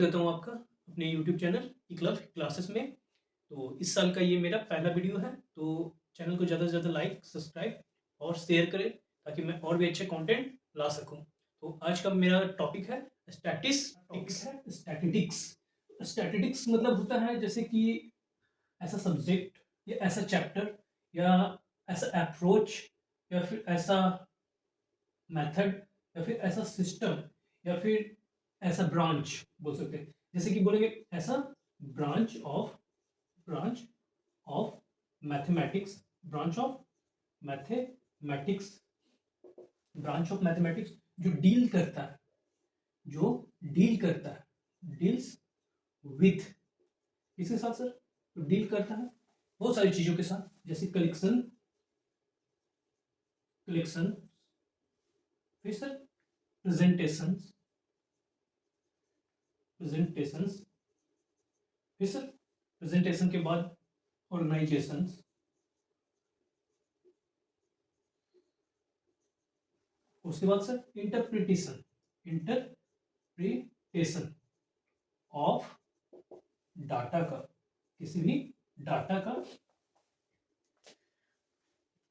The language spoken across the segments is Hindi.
करता हूँ आपका अपने यूट्यूब चैनल इक्लव क्लासेस में। तो इस साल का ये मेरा पहला वीडियो है, तो चैनल को ज़्यादा से ज़्यादा लाइक, सब्सक्राइब और शेयर करें ताकि मैं और भी अच्छे कंटेंट ला सकूँ। तो आज का मेरा टॉपिक है स्टैटिस्टिक्स। स्टैटिस्टिक्स मतलब होता है जैसे कि ऐसा सब्जेक्ट या ऐसा चैप्टर या ऐसा अप्रोच या फिर ऐसा मेथड या फिर ऐसा सिस्टम या फिर ऐसा ब्रांच बोल सकते हैं। जैसे कि बोलेंगे ऐसा branch of mathematics branch of mathematics branch of mathematics जो डील करता है जो डील करता है डील्स विथ किसके साथ सर? तो डील करता है बहुत सारी चीजों के साथ, जैसे कलेक्शन कलेक्शन फिर सर प्रेजेंटेशंस प्रेजेंटेशंस फिर सर प्रेजेंटेशन के बाद ऑर्गेनाइजेशंस, उसके बाद सर इंटरप्रिटेशन ऑफ डाटा का, किसी भी डाटा का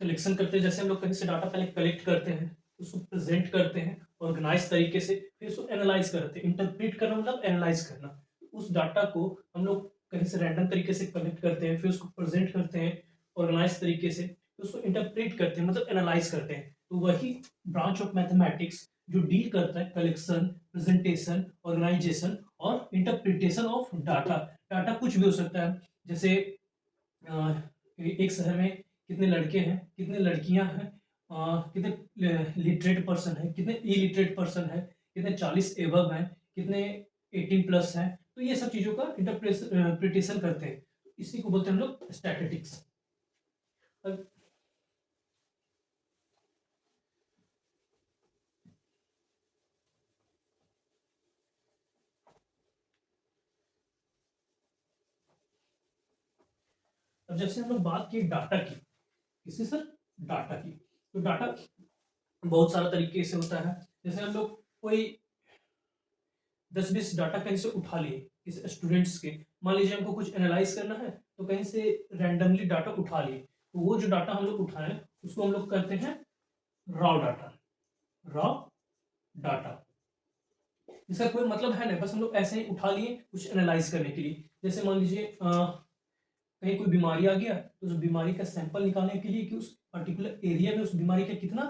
कलेक्शन करते हैं। जैसे हम लोग कहीं से डाटा पहले कलेक्ट करते हैं, उसको प्रेजेंट करते हैं ऑर्गेनाइज तरीके से, फिर उसको एनालाइज करते हैं। इंटरप्रेट करना मतलब एनालाइज करना। उस डाटा को हम लोग कहीं से रैंडम तरीके से कलेक्ट करते हैं, फिर उसको प्रेजेंट करते हैं ऑर्गेनाइज तरीके से, फिर उसको इंटरप्रेट करते हैं मतलब एनालाइज करते हैं। तो वही ब्रांच ऑफ मैथमेटिक्स जो डील करता है कलेक्शन, प्रेजेंटेशन, ऑर्गेनाइजेशन और इंटरप्रिटेशन ऑफ डाटा। डाटा कुछ भी हो सकता है, जैसे एक शहर में कितने लड़के हैं, कितने लड़कियां हैं, कितने लिटरेट पर्सन है, कितने इलिटरेट पर्सन है, कितने 40 एबव हैं, कितने 18 प्लस हैं। तो ये सब चीजों का इंटरप्रिटेशन करते हैं। इसी को बोलते हैं हम लोग स्टैटिस्टिक्स। अब जैसे हम लोग बात की डाटा की, किसी सर डाटा की, तो डाटा बहुत सारा तरीके से होता है। जैसे हम लोग कोई 10-20 डाटा कहीं से उठा लिए किसी स्टूडेंट्स के, मान लीजिए हमको कुछ एनालाइज करना है तो कहीं से रैंडमली डाटा उठा लिए, तो वो जो डाटा हम लोग उठाए उसको हम लोग कहते हैं रॉ डाटा। रॉ डाटा इसका कोई मतलब है नहीं, बस हम लोग ऐसे ही उठा लिए कुछ एनालाइज करने के लिए। जैसे मान लीजिए कहीं कोई बीमारी आ गया तो उस बीमारी का सैंपल निकालने के लिए कि उस पर्टिकुलर एरिया में उस बीमारी का कितना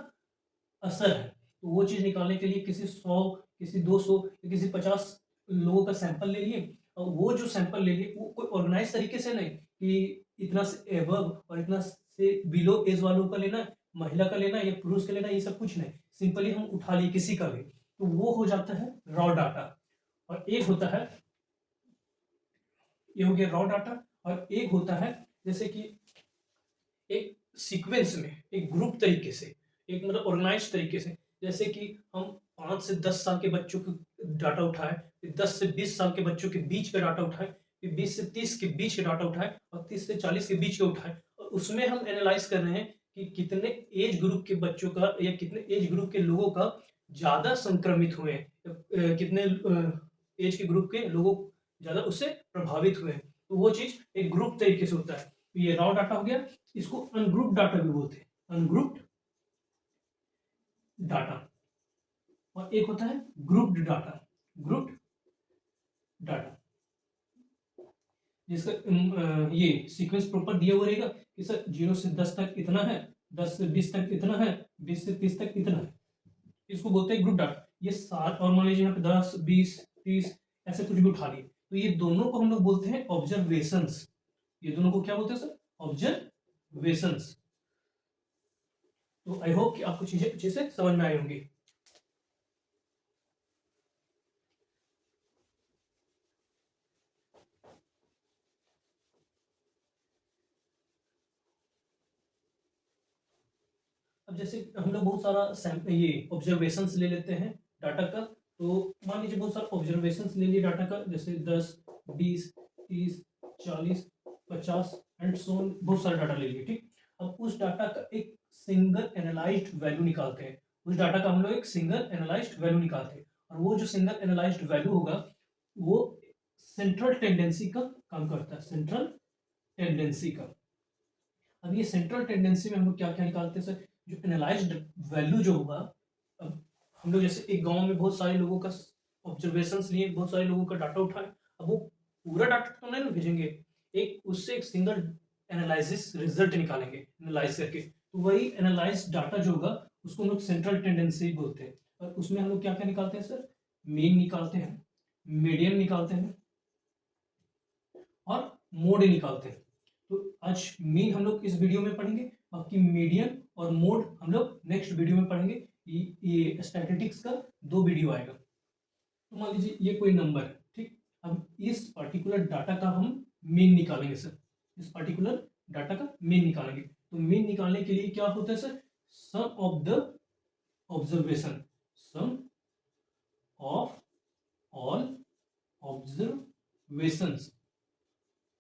असर है, तो वो चीज निकालने के लिए किसी 100, किसी 200 या किसी 50 लोगों का सैंपल ले लिए। और वो जो सैंपल ले लिए वो कोई ऑर्गेनाइज तरीके से नहीं कि इतना से एबव और इतना से बिलो एज वालों का लेना, महिला का लेना या पुरुष का लेना, ये सब कुछ नहीं। सिंपली हम उठा लिए किसी का भी, तो वो हो जाता है रॉ डाटा। और एक होता है, ये हो गया रॉ डाटा। और एक होता है जैसे कि एक सीक्वेंस में, एक ग्रुप तरीके से, एक मतलब ऑर्गेनाइज तरीके से, जैसे कि हम 5 से 10 साल के बच्चों के डाटा उठाए, फिर 10 से 20 साल के बच्चों के बीच का डाटा उठाए, फिर 20 से 30 के बीच के डाटा उठाए और 30 से 40 के बीच के उठाए। और उसमें हम एनालाइज कर रहे हैं कि कितने एज ग्रुप के बच्चों का या कितने एज ग्रुप के लोगों का ज्यादा संक्रमित हुए हैं, कितने एज के ग्रुप के लोगों ज्यादा उससे प्रभावित हुए हैं। तो वो चीज एक ग्रुप तरीके से होता है। तो ये रॉ डाटा हो गया। इसको अनग्रुप डाटा भी बोलते हैं, अनग्रुप्ड डाटा। और एक होता है ग्रुप्ड डाटा, ग्रुप्ड डाटा जिसका ये सीक्वेंस प्रॉपर दिया हुआ रहेगा कि सर 0 से 10 तक इतना है, 10 से 20 तक इतना है, 20 से 30 तक इतना है। इसको बोलते हैं ग्रुप डाटा। ये सात, और मान लीजिए यहाँ पे 10, 20, 30 ऐसे कुछ भी उठा लिए, तो ये दोनों को हम लोग बोलते हैं ऑब्जर्वेशंस। ये दोनों को क्या बोलते हैं सर? ऑब्जर्वेशंस। तो आई होप कि आपको चीजें अच्छे से समझ में आई होंगी। अब जैसे हम लोग बहुत सारा ये ऑब्जर्वेशंस ले लेते हैं डाटा का। तो मान लीजिए बहुत सारा ऑब्जर्वेशंस ले लिए डाटा का, जैसे 10, 20, 30, 40, 50 एंड सो ऑन, बहुत सारा डाटा ले लिए। ठीक, अब उस डाटा का एक सिंगल एनालाइज्ड वैल्यू निकालते हैं। उस डाटा का हम लोग एक सिंगल एनालाइज्ड वैल्यू निकालते हैं, और वो जो सिंगल एनालाइज्ड वैल्यू होगा वो सेंट्रल टेंडेंसी का काम करता है, सेंट्रल टेंडेंसी का। अब ये सेंट्रल टेंडेंसी में हम लोग क्या क्या निकालते हैं सर, जो एनालाइज्ड वैल्यू जो होगा, अब हम लोग जैसे एक गांव में बहुत सारे लोगों का ऑब्जर्वेशंस लिए, बहुत सारे लोगों का डाटा उठाए, अब वो पूरा डाटा तो नहीं भेजेंगे, एक उससे एक सिंगल एनालिसिस रिजल्ट निकालेंगे एनालाइज करके, तो वही एनालाइज डाटा जो होगा उसको हम लोग सेंट्रल टेंडेंसी बोलते हैं। और उसमें हम लोग क्या क्या निकालते हैं सर, मीन निकालते हैं, मीडियन निकालते हैं और मोड निकालते हैं। तो आज मीन हम लोग इस वीडियो में पढ़ेंगे, बाकी मीडियन और मोड हम लोग नेक्स्ट वीडियो में पढ़ेंगे। ये स्टैटिस्टिक्स का 2 वीडियो आएगा। तो मान लीजिए ये कोई नंबर है, ठीक, अब इस पर्टिकुलर डाटा का हम मीन निकालेंगे सर, इस पर्टिकुलर डाटा का मीन निकालेंगे। तो मीन निकालने के लिए क्या होता है sir, sum of the observation, sum of all observations,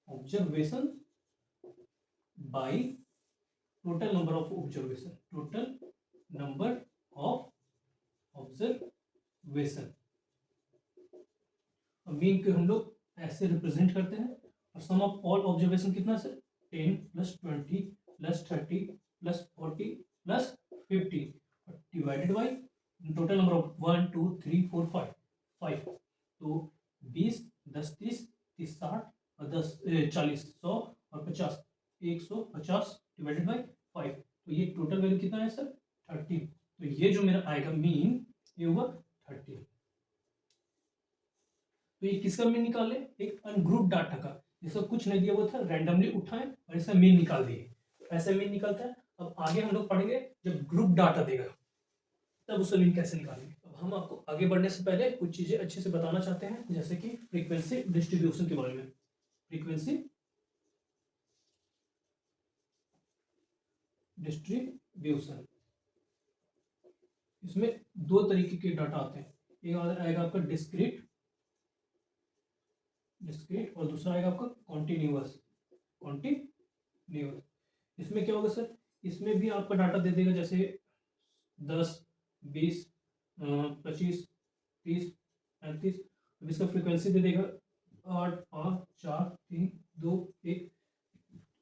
observation by total number of observation, total number of observation. Mean को हम लोग ऐसे रिप्रेजेंट करते हैं, और सम ऑफ ऑल ऑब्जर्वेशन कितना sir, 10 plus 20 plus 30 plus 40 plus 50 divided by total number of 1 2 3 4 5 तो 20 10 30 30 60 और 10 40 100 और 50 150 डिवाइडेड बाई 5, तो ये टोटल वैल्यू कितना है सर 30। तो ये जो मेरा आएगा मीन, ये होगा 30। तो ये किसका मीन निकाल ले, एक अनग्रुप डाटा का, जिसका कुछ नहीं दिया हुआ था, रैंडमली उठाए और इसका मीन निकाल दिए, ऐसे मीन निकलता है। अब आगे हम लोग पढ़ेंगे जब ग्रुप डाटा देगा तब उसका मीन कैसे निकालेंगे। अब हम आपको आगे बढ़ने से पहले कुछ चीजें अच्छे से बताना चाहते हैं, जैसे कि फ्रीक्वेंसी डिस्ट्रीब्यूशन के बारे में। फ्रीक्वेंसी डिस्ट्रीब्यूशन, इसमें 2 तरीके के डाटा आते हैं, एक आएगा आपका डिस्क्रीट और दूसरा आएगा आपका कॉन्टिन्यूअस। इसमें क्या होगा सर, इसमें भी आपका डाटा दे देगा, जैसे 10 20 25 30 35, अब इसका फ्रीक्वेंसी दे देगा 8 5 4 3 2 1,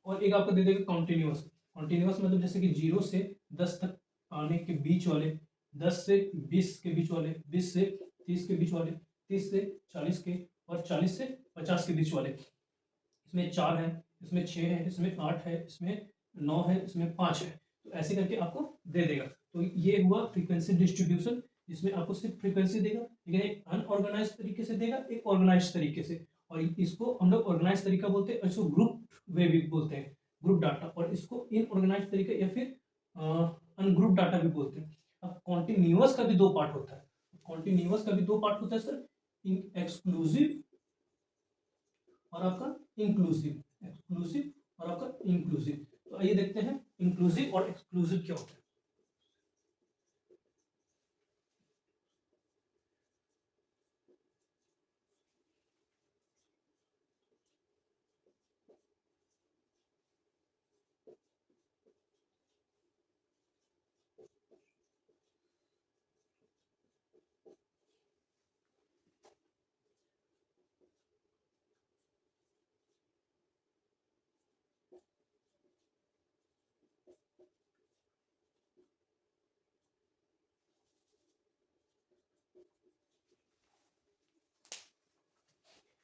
और एक आपका दे देगा कॉन्टिन्यूअस। मतलब जैसे कि 0 से 10 तक आने के बीच वाले, 10 से 20 के बीच वाले, 20 से 30 के बीच वाले, 30 से 40 के, और 40 से 50 के बीच वाले। इसमें 4 है, इसमें 6 है, इसमें 8 है, इसमें 9 है, इसमें 5 है, तो ऐसे करके आपको दे देगा। तो ये हुआ फ्रीक्वेंसी डिस्ट्रीब्यूशन, जिसमें आपको सिर्फ फ्रीक्वेंसी देगा, लेकिन एक अनऑर्गेनाइज तरीके से देगा, एक ऑर्गेनाइज तरीके से, और इसको हम लोग ऑर्गेनाइज तरीका बोलते हैं, इसको ग्रुप वे भी बोलते हैं, ग्रुप डाटा, और इसको इनऑर्गेनाइज तरीका या फिर अनग्रुप डाटा भी बोलते हैं। अब कॉन्टिन्यूअस का भी 2 पार्ट होता है, कॉन्टिन्यूअस का भी 2 पार्ट होता है सर, एक्सक्लूसिव और आपका इंक्लूसिव, एक्सक्लूसिव और आपका इंक्लूसिव। तो आइए देखते हैं इंक्लूसिव और एक्सक्लूसिव क्या होता है।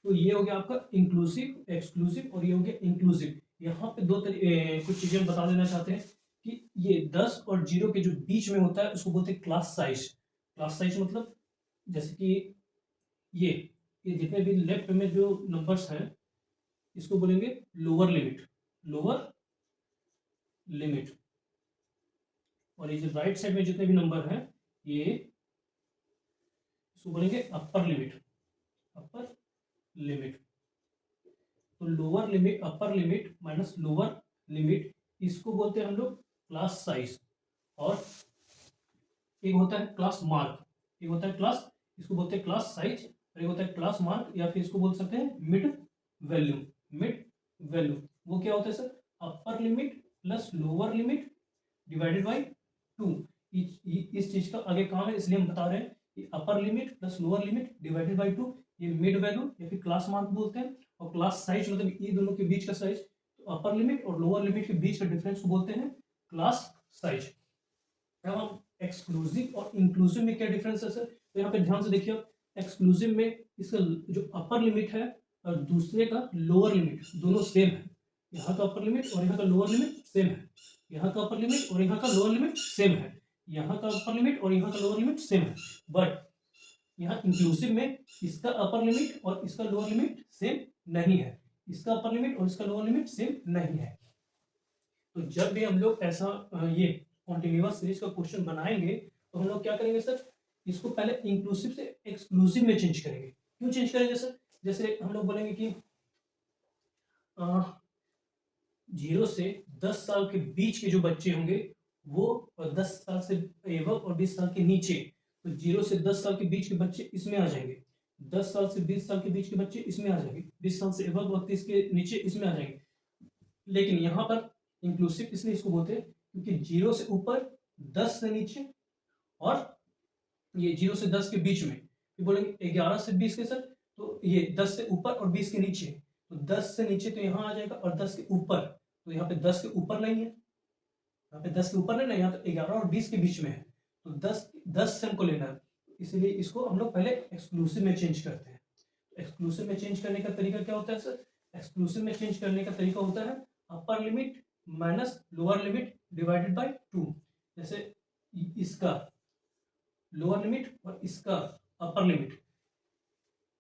तो ये हो गया आपका इंक्लूसिव एक्सक्लूसिव, और ये हो गया इंक्लूसिव। यहाँ पे कुछ चीजें हम बता देना चाहते हैं कि ये 10 और 0 के जो बीच में होता है उसको बोलते हैं क्लास साइज। क्लास साइज मतलब जैसे कि ये जितने भी लेफ्ट में जो नंबर्स हैं इसको बोलेंगे लोअर लिमिट, लोअर लिमिट, और ये जो राइट साइड में जितने भी नंबर हैं ये इसको बोलेंगे अपर लिमिट, अपर लिमिट। तो lower limit, upper limit minus lower limit, इसको बोलते हैं हम लोग क्लास साइज। और एक होता है क्लास मार्क, एक होता है क्लास, इसको बोलते हैं क्लास साइज, और एक होता है क्लास मार्क, या फिर इसको बोल सकते हैं मिड वैल्यू, मिड वैल्यू। वो क्या होता है sir, upper limit plus lower limit divided by 2। इस चीज का आगे काम है, इसलिए हम बता रहे हैं कि upper limit plus lower limit divided by 2, ये मिड वैल्यू या फिर क्लास मार्क बोलते हैं, और क्लास साइज मतलब ये दोनों के बीच का साइज, तो अपर लिमिट और लोअर लिमिट के बीच का डिफरेंस को बोलते हैं क्लास साइज। अब हम एक्सक्लूसिव और इंक्लूसिव में क्या डिफरेंस है सर, तो यहाँ पे ध्यान से देखिए, एक्सक्लूसिव में इसका जो अपर लिमिट है और दूसरे का लोअर लिमिट दोनों सेम है। यहाँ का अपर लिमिट और यहाँ का लोअर लिमिट सेम है, यहाँ का अपर लिमिट और यहाँ का लोअर लिमिट सेम है, यहाँ का अपर लिमिट और यहाँ का लोअर लिमिट सेम है। बट यहाँ इंक्लूसिव में इसका अपर लिमिट और इसका लोअर लिमिट सेम नहीं है, इसका अपर लिमिट और इसका लोअर लिमिट सेम नहीं है। तो जब भी हम लोग ऐसा ये कॉन्टिन्यूअस सीरीज का क्वेश्चन बनाएंगे तो हम लोग क्या करेंगे सर, इसको पहले इंक्लूसिव से एक्सक्लूसिव में चेंज करेंगे। क्यों चेंज करेंगे सर, जैसे हम लोग बोलेंगे कि 0 से 10 साल के बीच के जो बच्चे होंगे वो 10 साल से एवं और 20 साल के नीचे, तो 0 से 10 साल के बीच के बच्चे इसमें आ जाएंगे, 10 साल से 20 साल के बीच के बच्चे इसमें आ जाएंगे, 20 साल से एवं 32 के नीचे इसमें आ जाएंगे। लेकिन यहाँ पर इंक्लूसिव इसलिए इसको बोलते हैं क्योंकि 0 से ऊपर, 10 से नीचे और ये 0 से 10 के बीच में, ये बोलेंगे 11 से 20 के सर, तो ये 10 से ऊपर और 20 के नीचे, तो 10 से नीचे तो यहाँ आ जाएगा, और 10 के ऊपर, तो यहाँ पे 10 के ऊपर नहीं है, यहाँ पे 10 के ऊपर नहीं ना, यहाँ तो 11 और 20 के बीच में है, तो 10 से हमको लेना है, इसलिए इसको हम लोग पहले एक्सक्लूसिव में चेंज करते हैं। एक्सक्लूसिव में चेंज करने का तरीका क्या होता है सर, एक्सक्लूसिव में चेंज करने का तरीका होता है upper limit minus lower limit divided by 2। जैसे इसका लोअर लिमिट और इसका अपर लिमिट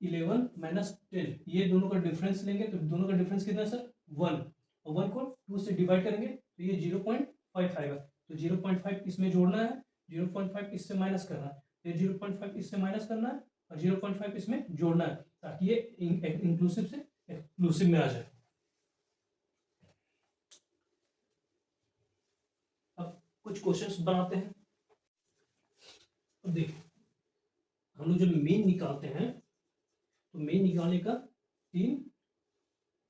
11 माइनस 10, ये दोनों का डिफरेंस लेंगे, तो दोनों का डिफरेंस कितना है सर 1, और 1 को 2 से डिवाइड करेंगे तो ये 0.5 आएगा, तो 0.5 इसमें जोड़ना है, 0.5 इससे माइनस करना है, फिर 0.5 इससे माइनस करना है और 0.5 इसमें जोड़ना है, ताकि ये इंक्लूसिव से एक्सक्लूसिव में आ जाए। अब कुछ क्वेश्चंस बनाते हैं। अब देखिए, हम लोग जब मीन निकालते हैं तो मीन निकालने का 3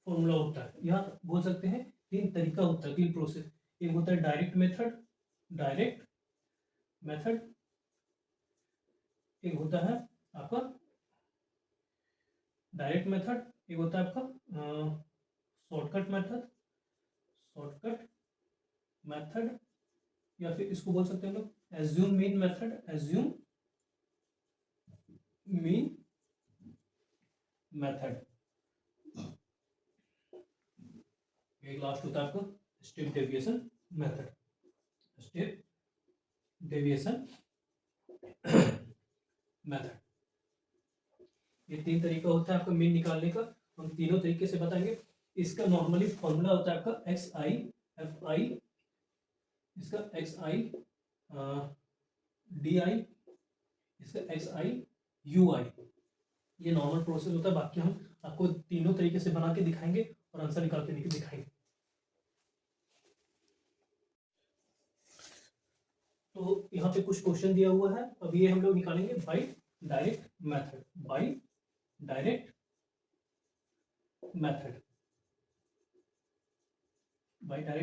फॉर्मूला होता है, या बोल सकते हैं 3 तरीका होता है, 3 प्रोसेस। एक होता है डायरेक्ट मेथड, एक होता है आपका डायरेक्ट मेथड, एक होता है आपका शॉर्टकट मेथड, या फिर इसको बोल सकते हैं हम लोग एज्यूम मीन मेथड। एक लास्ट होता है आपको स्टेप डेविएशन मेथड, ये 3 तरीका होता है आपका मीन निकालने का, हम तीनों तरीके से बताएंगे। इसका नॉर्मली फॉर्मूला होता है आपका एक्स आई एफ आई, इसका एक्स आई डी आई, इसका एक्स आई यू आई, ये नॉर्मल प्रोसेस होता है। बाकी हम आपको तीनों तरीके से बना के दिखाएंगे और आंसर निकाल के दिखाएंगे। तो यहाँ पे कुछ क्वेश्चन दिया हुआ है, अब ये हम लोग निकालेंगे by direct method. By direct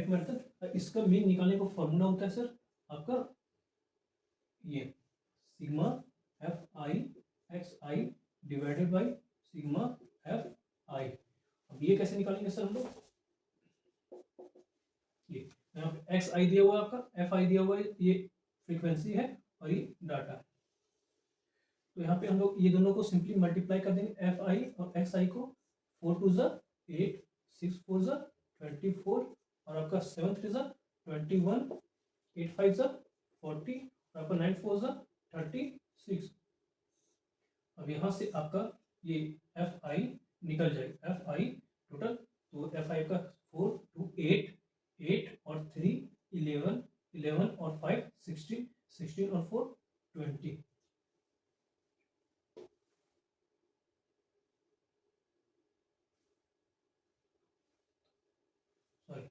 method इसका मीन निकालने का फॉर्मूला होता है सर आपका ये sigma F i x i divided by sigma F I. अब ये कैसे निकालेंगे सर हम लोग, ये यहाँ पे एक्स आई दिया हुआ है आपका, एफ आई दिया हुआ है, ये फ्रीक्वेंसी है और ये डाटा। तो यहाँ पे हम लोग ये दोनों को सिंपली मल्टीप्लाई कर देंगे, एफ आई और एक्स आई को, 4 2 ज़ा 8, 6 4 ज़ा 24 और आपका 7 3 ज़ा 21, 8 5 ज़ा 40 और आपका 9 4 ज़ा 36। अब यहाँ से आपका ये एफ आई निकल जाएगा, एफ आई टोटल, तो एफ आई का 4 2 8 8 और 3 11 11 और 5 16 16 और 4 20। सॉरी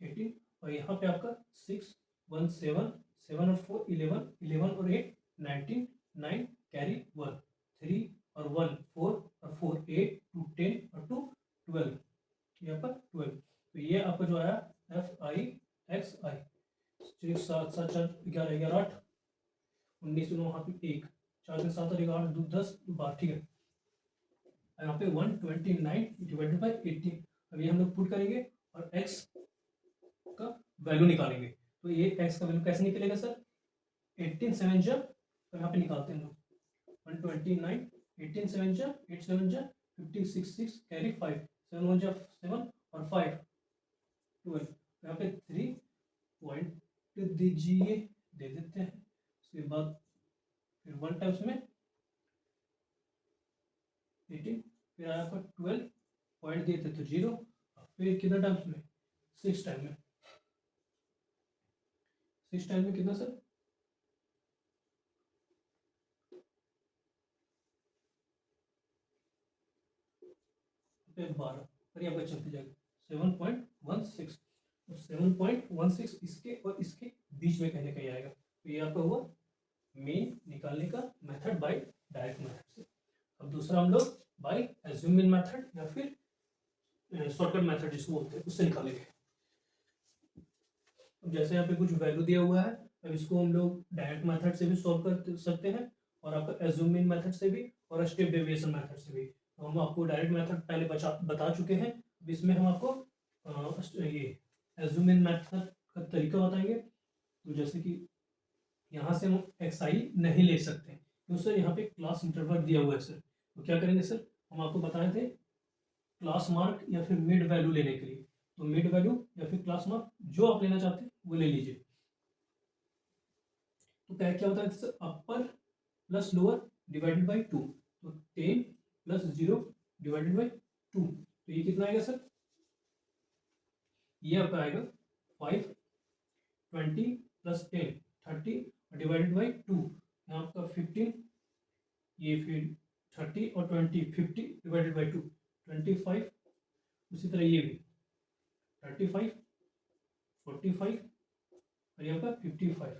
18 और यहाँ पे आपका 6 1 7 7 और 4 11 11 और 8 19 9 कैरी 1 3 और 1 4 और 4 8 2 10 और 2 12, यहाँ पर 12। तो ये आपका जो आया एफ आई एक्स आई, 6 7 7 4 11 11 8 19 9 यहाँ पे 1 4 3 7 और 8 8 2 10 12, ठीक है। यहाँ पे 129 डिवाइडेड बाई 18, अब ये हम लोग पुट करेंगे और x का वैल्यू निकालेंगे। तो ये x का वैल्यू कैसे निकलेगा सर, 18 7 जा, तो यहाँ पे निकालते हैं हम लोग 129, 18 7 जा 8 7 जा 56 6 कैरी 5 7 1 जा 7 और 5 12, यहाँ पे 3 पॉइंट दीजिए, दे देते हैं। उसके बाद फिर 1 टाइम्स में 18, फिर आया आपका 12 पॉइंट दिए थे तो 0, फिर कितना टाइम्स में 6 टाइम में, 6 टाइम में कितना सर, फिर 12, और ये आपका चलते जाएगा 7.16, तो 7.16 इसके और इसके बीच में कहीं ना कहीं आएगा। तो ये आपका हुआ मीन निकालने का मेथड बाय डायरेक्ट मेथड से। अब दूसरा हम लोग बाय एज्यूम मीन मेथड या फिर शॉर्टकट मेथड जिसको बोलते हैं उससे निकालेंगे। अब जैसे यहाँ पे कुछ वैल्यू दिया हुआ है, अब इसको हम लोग डायरेक्ट मेथड से भी सॉल्व कर सकते हैं और आपका एज्यूम मीन मेथड से भी और स्टेप डेविएशन मेथड से भी। तो हम आपको डायरेक्ट मेथड पहले बता चुके हैं, अब इसमें हम आपको ये एज्यूम मीन मेथड का तरीका बताएंगे। तो जैसे कि यहाँ से हम xi नहीं ले सकते क्यों सर, यहाँ पे क्लास इंटरवल दिया हुआ है सर। तो क्या करेंगे सर, हम आपको बताए थे क्लास मार्क या फिर मिड वैल्यू लेने के लिए, तो मिड वैल्यू या फिर क्लास मार्क जो आप लेना चाहते हैं वो ले लीजिए। तो क्या होता है sir, upper plus lower divided by 2, तो 10 प्लस 0 डिवाइडेड बाई 2, तो ये कितना आएगा सर, ये आपका आएगा 5, 20 प्लस 10 30 डिवाइडेड बाई 2, यहाँ आपका 15, ये फिर 30 और 20 50 डिवाइडेड बाई 2 25, उसी तरह ये भी 35 45 और यहाँ पर 55।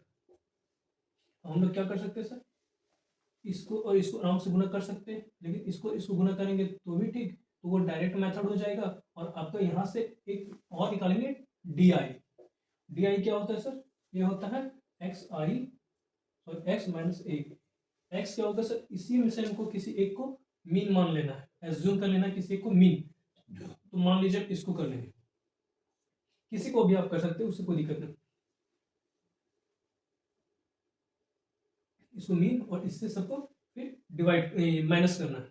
हम लोग क्या कर सकते हैं सर, इसको और इसको आराम से गुना कर सकते हैं, लेकिन इसको गुना करेंगे तो भी ठीक, तो वो डायरेक्ट मेथड हो जाएगा। और आपका यहाँ से एक और निकालेंगे डी आई क्या होता है सर, ये होता है एक्स आई और एक्स माइनस ए। एक्स क्या होता है सर, इसी में से हमको किसी एक को मीन मान लेना है, एज्यूम कर लेना है किसी एक को मीन, तो मान लीजिए इसको कर लेंगे, किसी को भी आप कर सकते हैं, उससे कोई दिक्कत नहीं। इसको मीन और इससे सबको फिर डिवाइड माइनस करना है।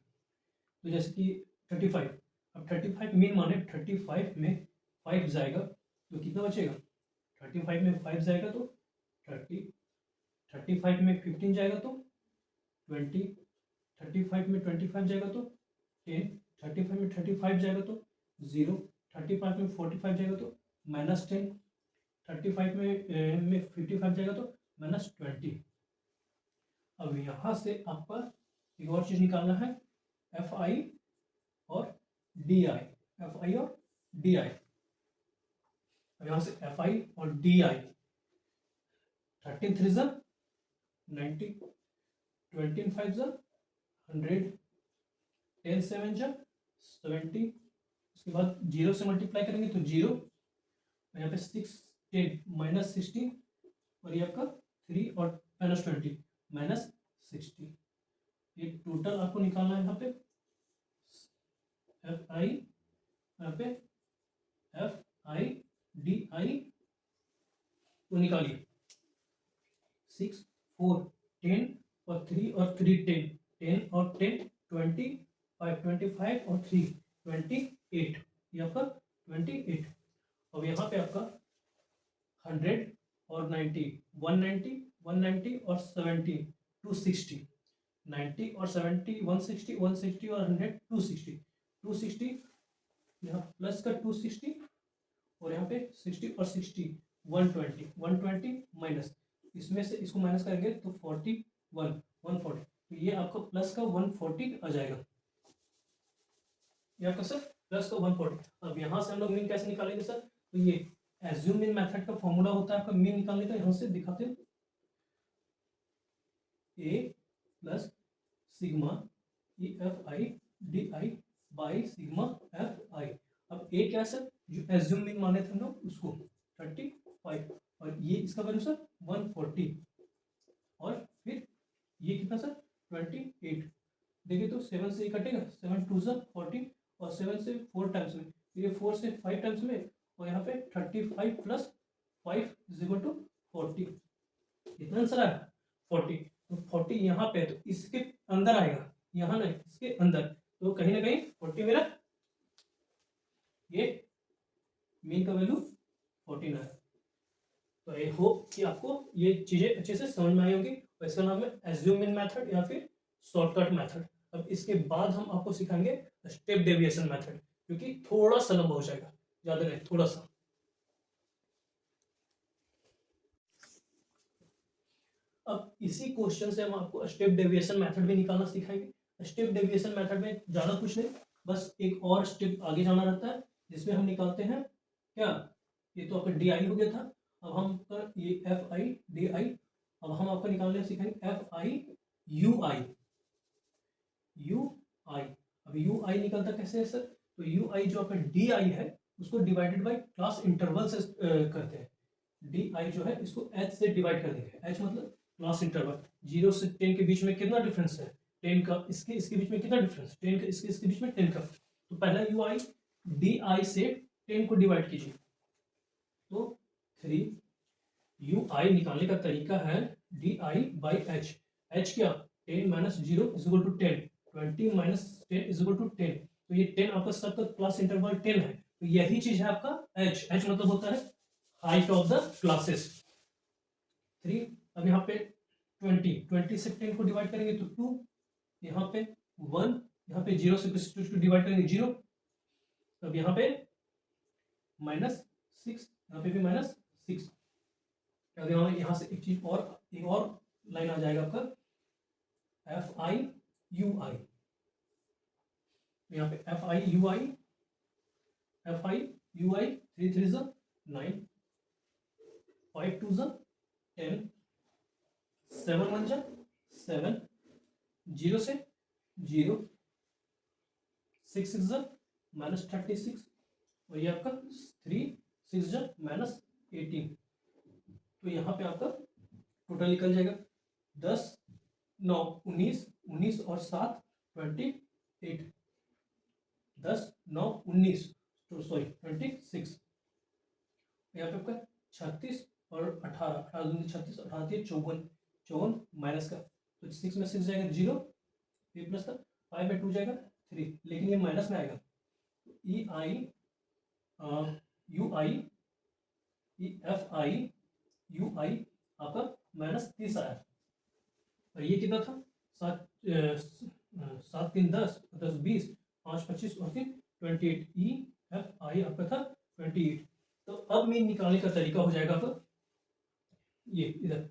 तो जैसे कि 35, अब 35 मीन माने 35 में 5 जाएगा तो कितना बचेगा, 35 में 5 जाएगा तो 30, 35 में 15 जाएगा तो 20, 35 में 25 जाएगा तो 10, 35 में 35 जाएगा तो 0, 35 में 45 जाएगा तो -10, 35 में 55 जाएगा तो -20। अब यहाँ से आपका एक और चीज निकालना है, एफ आई और डी आई, एफ आई और डी आई। अब यहाँ से एफ आई और डी आई 13 3 90, 20 5 100, 10 7 70, उसके बाद 0 से मल्टीप्लाई करेंगे तो 0, और यहाँ पे 6 10 -16 और ये आपका 3 और -20 -60। ये टोटल आपको निकालना है यहाँ पे एफ आई, यहाँ पे एफ आई डी आई, तो निकालिए 6 4 10 और 3 और 3 10, 10 और 10 20, 5 25 और 3 28, ये आपका 28। अब यहाँ पे आपका 100 और 90 190 190 और 70 260, 90 और 70 160 160 और 100 260, 260 यहाँ प्लस का 260 और यहाँ पे 60 और 60 120, 120 माइनस, इसमें से इसको माइनस करेंगे तो 41 140, तो ये आपका प्लस का 140 आ जाएगा, ये आपका सर प्लस का 140। अब यहाँ से हम लोग मीन कैसे निकालेंगे सर, तो ये एज्यूम मीन मेथड का फॉर्मूला होता है आपका मीन निकालने का, यहाँ से दिखाते हैं A plus sigma E F I D I by sigma F I. अब ए क्या सर, जो एज्यूम मीन माने थे हम लोग उसको 35, और ये इसका वैल्यू सर 140, और फिर ये कितना सर 28। देखिए तो 7 से ये कटेगा, 7 टू ज़ा 14 और 7 से 4 टाइम्स में, ये 4 से 5 टाइम्स में, और यहाँ पे 35 प्लस 5 इज इक्वल टू 40। कितना आंसर आया? 40। तो 40 यहाँ पे है, तो इसके अंदर आएगा, यहाँ नहीं, इसके अंदर। तो कहीं ना कहीं 40 मेरा ये मीन का वैल्यू 14 आया। तो आई होप कि आपको ये चीजें अच्छे से समझ में आई होंगी। और इसका नाम है एज्यूम मीन मेथड या फिर शॉर्टकट मेथड। अब इसके बाद हम आपको सिखाएंगे स्टेप डेविएशन मेथड, क्योंकि थोड़ा सा लंबा हो जाएगा, ज्यादा नहीं, थोड़ा सा। अब इसी क्वेश्चन से हम आपको स्टेप डेविएशन मेथड भी निकालना सिखाएंगे। स्टेप डेविएशन मेथड में ज्यादा कुछ नहीं, बस एक और स्टेप आगे जाना रहता है, जिसमें हम निकालते हैं क्या, ये तो आपका डी आई हो गया था। अब हम ये एफ आई डी आई, अब हम आपको निकालने सिखाएंगे F I U I, U I. अब यू आई निकलता कैसे है सर? तो यू आई जो आपका डी आई है, उसको डिवाइडेड बाई क्लास इंटरवल से करते हैं। डी आई जो है इसको एच से डिवाइड कर देंगे, एच मतलब क्लास इंटरवल। 0 से 10 के बीच में कितना डिफरेंस है? 10 का। इसके इसके बीच में कितना डिफरेंस? 10 का। इसके बीच में 10 का। तो पहला यू आई डी आई से 10 को डिवाइड कीजिए, तो 3। यू आई निकालने का तरीका है d I by h. H क्या? 10 minus 0 is equal to 10, 20 minus 10 is equal to 10। तो ये 10 आपका सबका क्लास इंटरवल 10 है, तो यही चीज है आपका एच। एच मतलब होता है हाइट ऑफ द क्लासेस। 3। अब यहाँ पे 20 से 10 को डिवाइड करेंगे तो 2, यहाँ पे 1, यहाँ पे 0 से डिवाइड करेंगे 0। अब यहाँ पे -6, यहाँ पे भी -6। अब यहाँ से एक चीज और, एक और लाइन आ जाएगा आपका एफ आई यू आई। यहाँ पे F I U I, F I U आई, 3 3 9, 5 2 10, 7 1 7, 0 से 0, 6 6 -36, और ये आपका 3 6 -18। तो यहाँ पे आपका टोटल निकल जाएगा 10 9 19, 19 और 7 28, 10 9 19, तो सॉरी 26। यहाँ पे आपका 36 और 18, 18 36, 18 54, 54 माइनस का, तो 6 में 6 जाएगा 0, फिर प्लस का 5 में 2 जाएगा 3, लेकिन ये माइनस में आएगा। E I U I, E F I U I आपका -30 आया। और ये कितना था? 7 7 3 10, 10 20, 5 25 और 3 28। ई एफ आई आपका था 28। तो अब मीन निकालने का तरीका हो जाएगा आपका ये इधर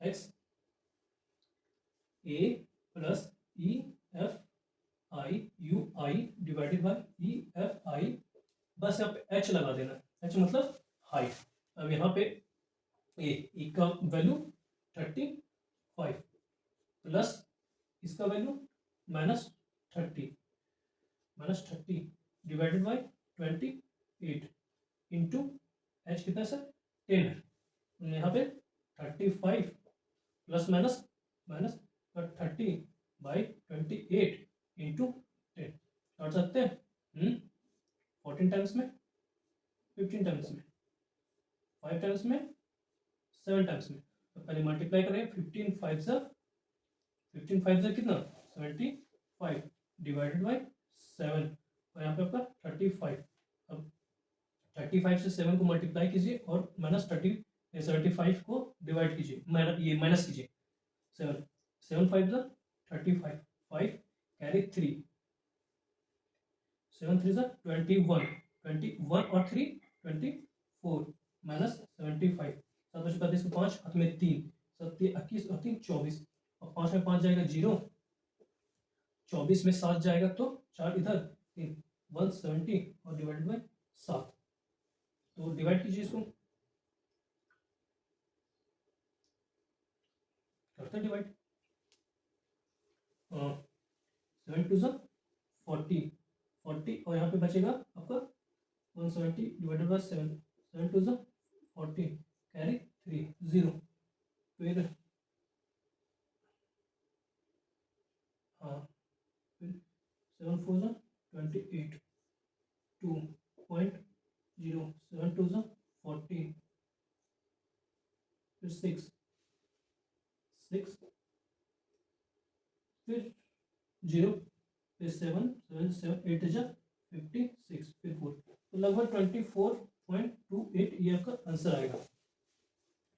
x A plus E F I U I divided by E F आई, बस यहाँ पे एच लगा देना, एच मतलब हाइट। अब यहाँ पे ए का वैल्यू 35 प्लस इसका value -30 divided by 28 into H कितना सर? 10 है। यहाँ पे 35 plus minus minus 30 by 28 into 10 काट सकते हैं 14 टाइम्स में, 15 टाइम्स में, 5 टाइम्स में, 7 टाइम्स में। तो पहले मल्टीप्लाई करें, 15 5 कितना? 75 डिवाइडेड बाई 7, और यहाँ पे आपका 35। अब 35 से 7 को मल्टीप्लाई कीजिए और -75 को डिवाइड कीजिए, ये माइनस कीजिए। 7 7 5 35, 5 कैरी 3, 7 3 21, 21 और 3 24 -75। 7 बचे 35 को 5 हाथ में 3, 7 21 और 3 24, और 5 में 5 जाएगा 0, 24 में 7 जाएगा तो 4 इधर 3, 170 और डिवाइडेड बाई 7। तो डिवाइड कीजिए इसको, करते हैं डिवाइड। 7 2 40, 40 और यहाँ पे बचेगा आपका 170 डिवाइडेड बाई 7, 7 2 40 कैरी 3 0। तो ये 7 4 जा 28, 2.0, 7 2 जा 14, फिर 6 फिर 0, फिर 7 7 7 8 जा 56, फिर 4, तो लगभग 24.28 ये आपका आंसर आएगा।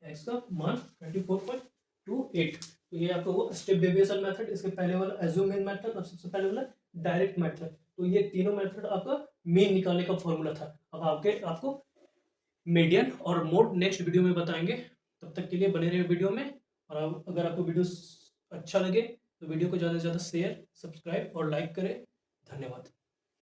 एक्स का मान 24.28। तो ये आपका वो स्टेप डेविएशन मेथड, इसके पहले वाला एज्यूमेशन मेथड और सबसे पहले वाला डायरेक्ट मेथड। तो ये तीनों मेथड आपका मीन निकालने का फॉर्मूला था। अब आपको मीडियन और मोड नेक्स्ट वीडियो में बताएंगे। तब तक के लिए बने रहिए वीडियो में। और अगर आपको वीडियो अच्छा लगे तो वीडियो को ज़्यादा से ज़्यादा शेयर, सब्सक्राइब और लाइक करें। धन्यवाद।